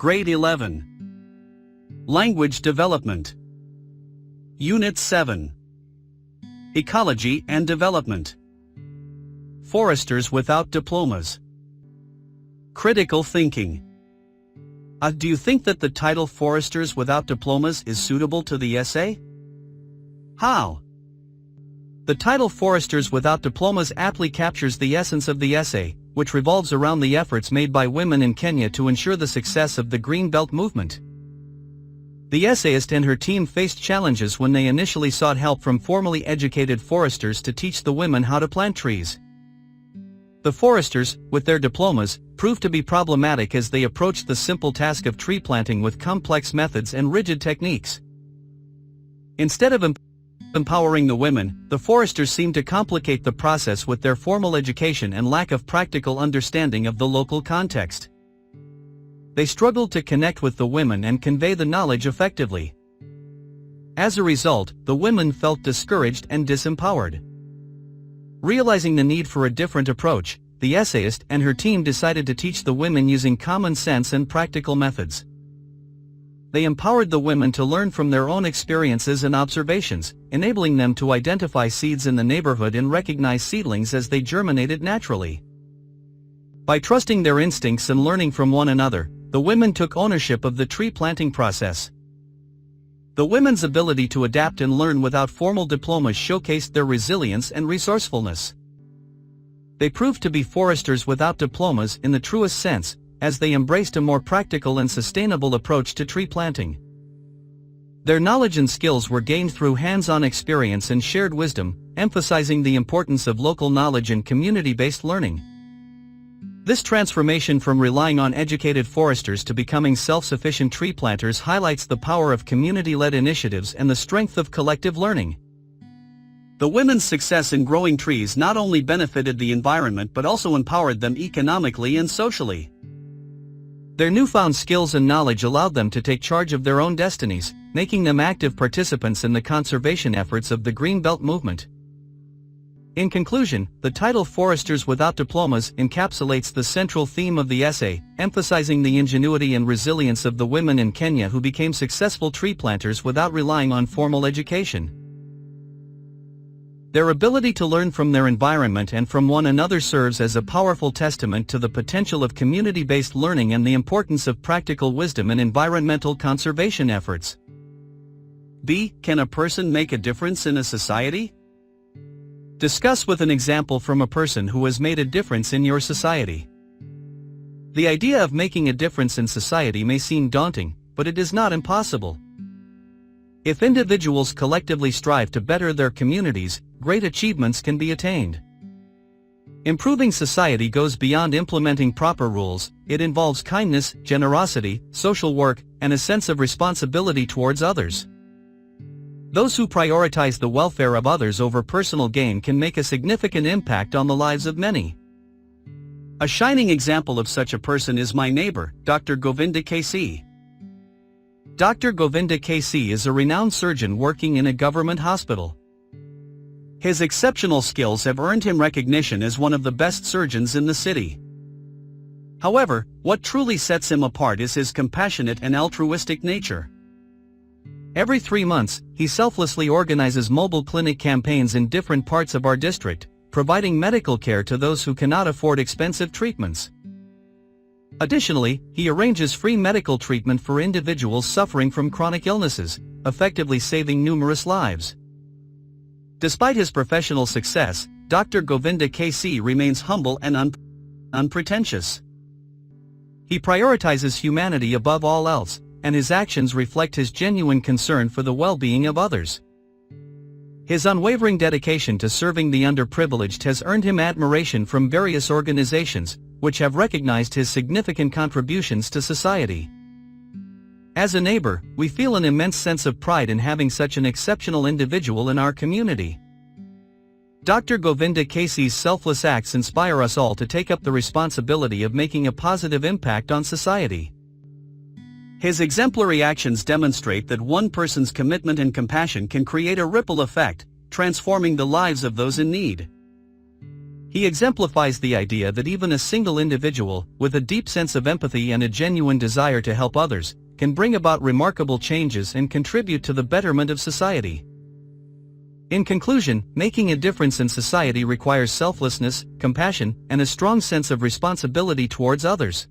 Grade 11. Language Development. Unit 7. Ecology and Development. Foresters without diplomas. Critical thinking. Do you think that the title Foresters without diplomas is suitable to the essay? How? The title Foresters without diplomas aptly captures the essence of the essay, which revolves around the efforts made by women in Kenya to ensure the success of the Green Belt movement. The essayist and her team faced challenges when they initially sought help from formally educated foresters to teach the women how to plant trees. The foresters, with their diplomas, proved to be problematic as they approached the simple task of tree planting with complex methods and rigid techniques. Instead of empowering the women, the foresters seemed to complicate the process with their formal education and lack of practical understanding of the local context. They struggled to connect with the women and convey the knowledge effectively. As a result, the women felt discouraged and disempowered. Realizing the need for a different approach, the essayist and her team decided to teach the women using common sense and practical methods. They empowered the women to learn from their own experiences and observations, enabling them to identify seeds in the neighborhood and recognize seedlings as they germinated naturally. By trusting their instincts and learning from one another, the women took ownership of the tree planting process. The women's ability to adapt and learn without formal diplomas showcased their resilience and resourcefulness. They proved to be foresters without diplomas in the truest sense, as they embraced a more practical and sustainable approach to tree planting. Their knowledge and skills were gained through hands-on experience and shared wisdom, emphasizing the importance of local knowledge and community-based learning. This transformation from relying on educated foresters to becoming self-sufficient tree planters highlights the power of community-led initiatives and the strength of collective learning. The women's success in growing trees not only benefited the environment but also empowered them economically and socially. Their newfound skills and knowledge allowed them to take charge of their own destinies, making them active participants in the conservation efforts of the Green Belt movement. In conclusion, the title Foresters Without Diplomas encapsulates the central theme of the essay, emphasizing the ingenuity and resilience of the women in Kenya who became successful tree planters without relying on formal education. Their ability to learn from their environment and from one another serves as a powerful testament to the potential of community-based learning and the importance of practical wisdom in environmental conservation efforts. B. Can a person make a difference in a society? Discuss with an example from a person who has made a difference in your society. The idea of making a difference in society may seem daunting, but it is not impossible. If individuals collectively strive to better their communities, great achievements can be attained. Improving society goes beyond implementing proper rules. It involves kindness, generosity, social work, and a sense of responsibility towards others. Those who prioritize the welfare of others over personal gain can make a significant impact on the lives of many. A shining example of such a person is my neighbor, Dr. Govinda KC. Dr. Govinda KC is a renowned surgeon working in a government hospital. His exceptional skills have earned him recognition as one of the best surgeons in the city. However, what truly sets him apart is his compassionate and altruistic nature. Every 3 months, he selflessly organizes mobile clinic campaigns in different parts of our district, providing medical care to those who cannot afford expensive treatments. Additionally, he arranges free medical treatment for individuals suffering from chronic illnesses, effectively saving numerous lives. Despite his professional success, Dr. Govinda KC remains humble and unpretentious. He prioritizes humanity above all else, and his actions reflect his genuine concern for the well-being of others. His unwavering dedication to serving the underprivileged has earned him admiration from various organizations, which have recognized his significant contributions to society. As a neighbor, we feel an immense sense of pride in having such an exceptional individual in our community. Dr. Govinda KC's selfless acts inspire us all to take up the responsibility of making a positive impact on society. His exemplary actions demonstrate that one person's commitment and compassion can create a ripple effect, transforming the lives of those in need. He exemplifies the idea that even a single individual, with a deep sense of empathy and a genuine desire to help others, can bring about remarkable changes and contribute to the betterment of society. In conclusion, making a difference in society requires selflessness, compassion, and a strong sense of responsibility towards others.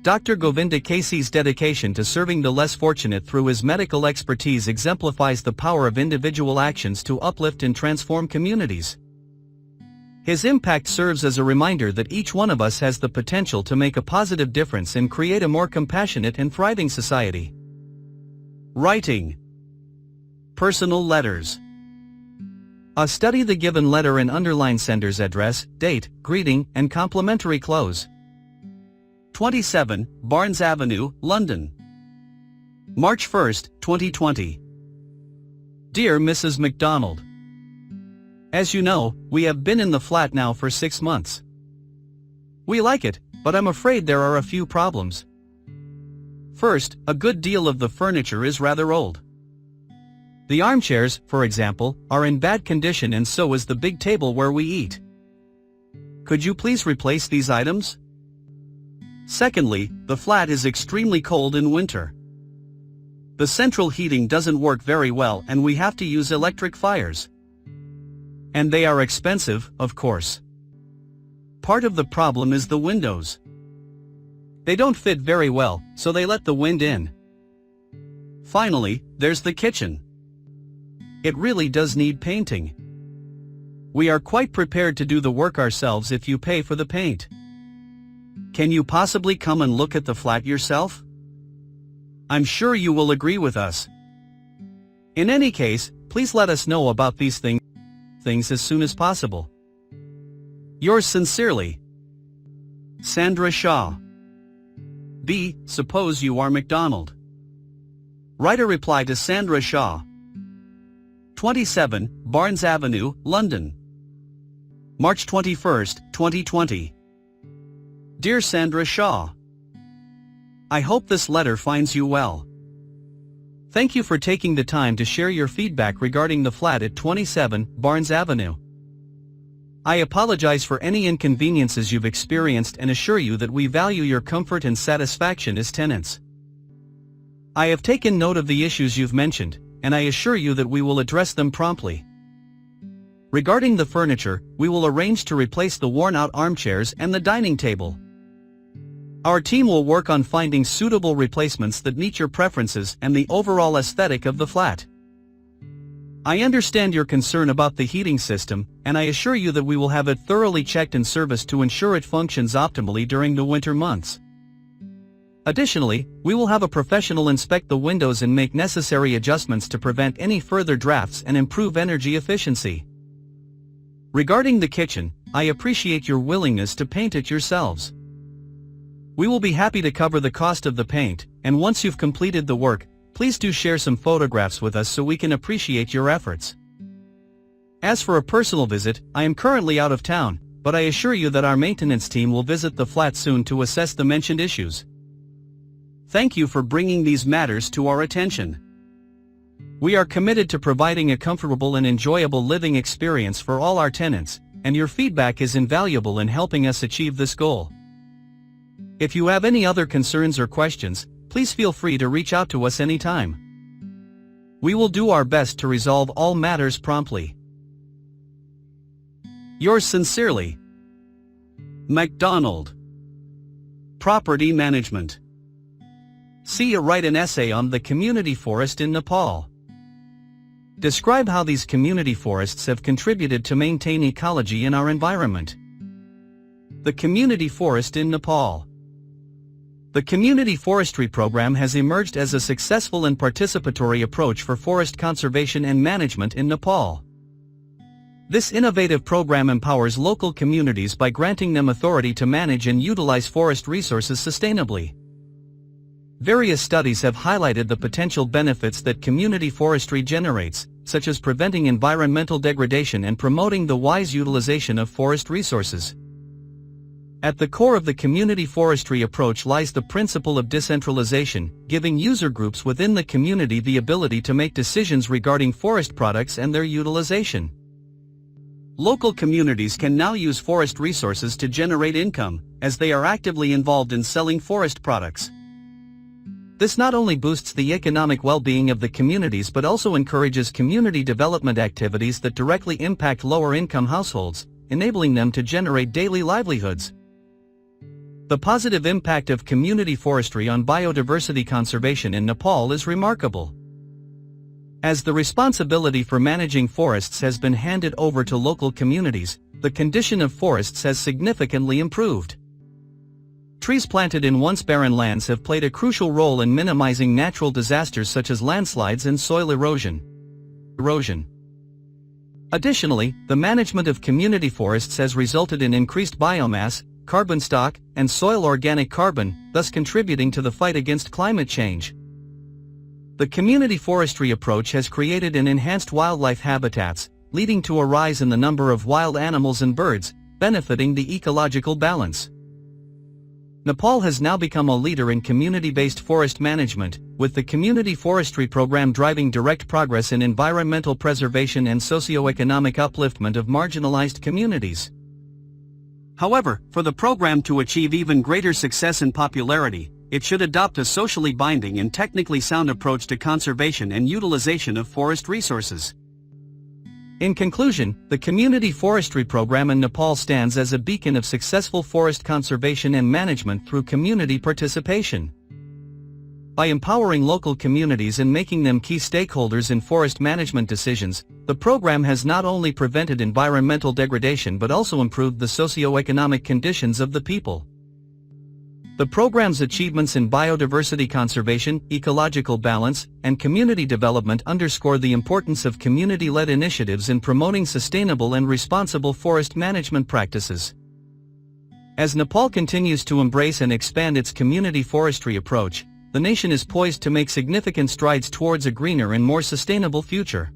Dr. Govinda Kesey's dedication to serving the less fortunate through his medical expertise exemplifies the power of individual actions to uplift and transform communities. His impact serves as a reminder that each one of us has the potential to make a positive difference and create a more compassionate and thriving society. Writing. Personal letters. Study the given letter and underline sender's address, date, greeting, and complimentary close. 27, Barnes Avenue, London. March 1, 2020. Dear Mrs. MacDonald, as you know, we have been in the flat now for 6 months. We like it, but I'm afraid there are a few problems. First, a good deal of the furniture is rather old. The armchairs, for example, are in bad condition, and so is the big table where we eat. Could you please replace these items? Secondly, the flat is extremely cold in winter. The central heating doesn't work very well and we have to use electric fires. And they are expensive, of course. Part of the problem is the windows. They don't fit very well, so they let the wind in. Finally, there's the kitchen. It really does need painting. We are quite prepared to do the work ourselves if you pay for the paint. Can you possibly come and look at the flat yourself? I'm sure you will agree with us. In any case, please let us know about these things as soon as possible. Yours sincerely, Sandra Shaw. B. Suppose you are MacDonald. Write a reply to Sandra Shaw. 27, Barnes Avenue, London. March 21, 2020. Dear Sandra Shaw, I hope this letter finds you well. Thank you for taking the time to share your feedback regarding the flat at 27, Barnes Avenue. I apologize for any inconveniences you've experienced and assure you that we value your comfort and satisfaction as tenants. I have taken note of the issues you've mentioned, and I assure you that we will address them promptly. Regarding the furniture, we will arrange to replace the worn-out armchairs and the dining table. Our team will work on finding suitable replacements that meet your preferences and the overall aesthetic of the flat. I understand your concern about the heating system, and I assure you that we will have it thoroughly checked and serviced to ensure it functions optimally during the winter months. Additionally, we will have a professional inspect the windows and make necessary adjustments to prevent any further drafts and improve energy efficiency. Regarding the kitchen, I appreciate your willingness to paint it yourselves. We will be happy to cover the cost of the paint, and once you've completed the work, please do share some photographs with us so we can appreciate your efforts. As for a personal visit, I am currently out of town, but I assure you that our maintenance team will visit the flat soon to assess the mentioned issues. Thank you for bringing these matters to our attention. We are committed to providing a comfortable and enjoyable living experience for all our tenants, and your feedback is invaluable in helping us achieve this goal. If you have any other concerns or questions, please feel free to reach out to us anytime. We will do our best to resolve all matters promptly. Yours sincerely, MacDonald. Property Management. C. Write an essay on the community forest in Nepal. Describe how these community forests have contributed to maintain ecology in our environment. The community forest in Nepal. The community forestry program has emerged as a successful and participatory approach for forest conservation and management in Nepal. This innovative program empowers local communities by granting them authority to manage and utilize forest resources sustainably. Various studies have highlighted the potential benefits that community forestry generates, such as preventing environmental degradation and promoting the wise utilization of forest resources. At the core of the community forestry approach lies the principle of decentralization, giving user groups within the community the ability to make decisions regarding forest products and their utilization. Local communities can now use forest resources to generate income, as they are actively involved in selling forest products. This not only boosts the economic well-being of the communities but also encourages community development activities that directly impact lower-income households, enabling them to generate daily livelihoods. The positive impact of community forestry on biodiversity conservation in Nepal is remarkable. As the responsibility for managing forests has been handed over to local communities, the condition of forests has significantly improved. Trees planted in once barren lands have played a crucial role in minimizing natural disasters such as landslides and soil erosion. Additionally, the management of community forests has resulted in increased biomass, carbon stock, and soil organic carbon, thus contributing to the fight against climate change. The community forestry approach has created an enhanced wildlife habitats, leading to a rise in the number of wild animals and birds, benefiting the ecological balance. Nepal has now become a leader in community-based forest management, with the community forestry program driving direct progress in environmental preservation and socio-economic upliftment of marginalized communities. However, for the program to achieve even greater success and popularity, it should adopt a socially binding and technically sound approach to conservation and utilization of forest resources. In conclusion, the community forestry program in Nepal stands as a beacon of successful forest conservation and management through community participation. By empowering local communities and making them key stakeholders in forest management decisions, the program has not only prevented environmental degradation but also improved the socio-economic conditions of the people. The program's achievements in biodiversity conservation, ecological balance, and community development underscore the importance of community-led initiatives in promoting sustainable and responsible forest management practices. As Nepal continues to embrace and expand its community forestry approach, the nation is poised to make significant strides towards a greener and more sustainable future.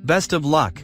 Best of luck!